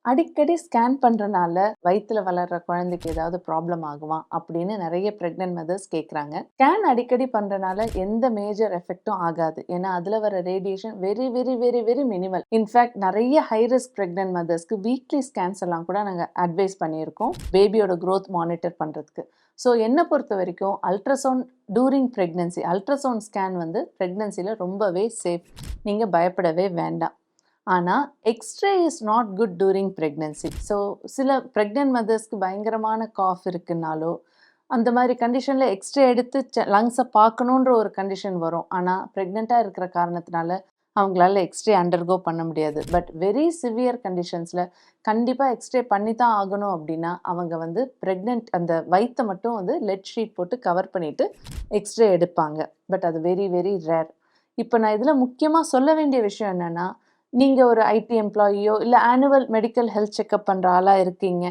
அடிக்கடி ஸ்கேன் பண்றனால வயித்துல வளர்ற குழந்தைக்கு ஏதாவது ப்ராப்ளம் ஆகுமா அப்படின்னு நிறைய பிரெக்னன்ட் மதர்ஸ் கேட்குறாங்க. ஸ்கேன் அடிக்கடி பண்றனால எந்த மேஜர் எஃபெக்டும் ஆகாது. ஏன்னா அதுல வர radiation very very very very minimal. In fact நிறைய ஹை ரிஸ்க் பிரெக்னன்ட் மதர்ஸ்க்கு வீக்லி ஸ்கேன்ஸ் எல்லாம் கூட நாங்கள் அட்வைஸ் பண்ணியிருக்கோம் பேபியோட க்ரோத் மானிட்டர் பண்றதுக்கு. ஸோ என்னை பொறுத்த வரைக்கும் ultrasound during pregnancy ultrasound scan வந்து ப்ரெக்னன்சியில் ரொம்பவே சேஃப். நீங்கள் பயப்படவே வேண்டாம். ஆனால் x-ray is not good during pregnancy. So சில ப்ரெக்னென்ட் மதர்ஸ்க்கு பயங்கரமான காஃப் இருக்குன்னாலோ அந்த மாதிரி கண்டிஷனில் எக்ஸ்ரே எடுத்து லங்ஸை பார்க்கணுன்ற ஒரு கண்டிஷன் வரும். ஆனால் ப்ரெக்னெண்ட்டாக இருக்கிற காரணத்தினால அவங்களால எக்ஸ்ரே அண்டர்கோ பண்ண முடியாது. பட் வெரி சிவியர் கண்டிஷன்ஸில் கண்டிப்பாக எக்ஸ்ரே பண்ணி தான் ஆகணும். அப்படின்னா அவங்க வந்து ப்ரெக்னென்ட் அந்த வயிற்றை மட்டும் வந்து லெட் ஷீட் போட்டு கவர் பண்ணிவிட்டு எக்ஸ்ரே எடுப்பாங்க. பட் அது வெரி வெரி ரேர். இப்போ நான் இதில் முக்கியமாக சொல்ல வேண்டிய விஷயம் என்னென்னா, நீங்கள் ஒரு ஐடி எம்ப்ளாயியோ இல்லை ஆனுவல் மெடிக்கல் ஹெல்த் செக்கப் பண்ணுற ஆளாக இருக்கீங்க.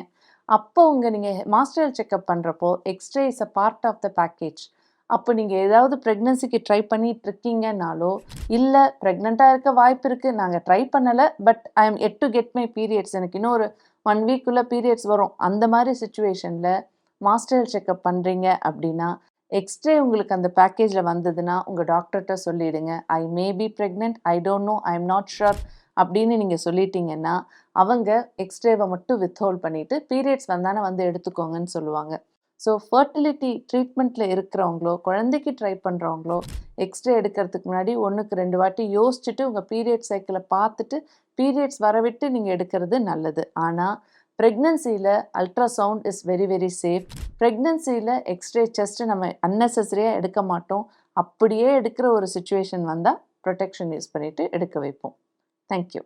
அப்போ நீங்கள் மாஸ்டர் ஹெல்த் செக்கப் பண்ணுறப்போ x-ray is a part of the package. அப்போ நீங்கள் ஏதாவது ப்ரெக்னன்சிக்கு ட்ரை பண்ணிட்டு இருக்கீங்கன்னாலோ இல்லை ப்ரெக்னெண்ட்டாக இருக்க வாய்ப்பு இருக்குது, நாங்கள் ட்ரை பண்ணலை, but I am yet to get my periods, எனக்கு இன்னும் ஒரு 1 வீக்குள்ளே பீரியட்ஸ் வரும், அந்த மாதிரி சுச்சுவேஷனில் மாஸ்டர் ஹெல்த் செக்கப் பண்ணுறீங்க அப்படின்னா எக்ஸ்ரே உங்களுக்கு அந்த பேக்கேஜில் வந்ததுன்னா உங்கள் டாக்டர்கிட்ட சொல்லிவிடுங்க. I may be pregnant, I don't know, I am not sure அப்படின்னு நீங்கள் சொல்லிட்டீங்கன்னா அவங்க எக்ஸ்ரேவை மட்டும் வித்ஹோல்ட் பண்ணிவிட்டு பீரியட்ஸ் வந்தானே வந்து எடுத்துக்கோங்கன்னு சொல்லுவாங்க. ஸோ ஃபர்டிலிட்டி ட்ரீட்மெண்ட்டில் இருக்கிறவங்களோ குழந்தைக்கு ட்ரை பண்ணுறவங்களோ எக்ஸ்ரே எடுக்கிறதுக்கு முன்னாடி 1க்கு 2 வாட்டி யோசிச்சுட்டு உங்கள் பீரியட் சைக்கிளை பார்த்துட்டு பீரியட்ஸ் வரவிட்டு நீங்கள் எடுக்கிறது நல்லது. ஆனால் ப்ரெக்னன்சியில் ultrasound is very very safe. ப்ரெக்னன்சியில் எக்ஸ்ரே செஸ்ட்டு நம்ம அன்னெசரியாக எடுக்க மாட்டோம். அப்படியே எடுக்கிற ஒரு சுச்சுவேஷன் வந்தால் ப்ரொடெக்ஷன் யூஸ் பண்ணிவிட்டு எடுக்க வைப்போம். தேங்க்யூ.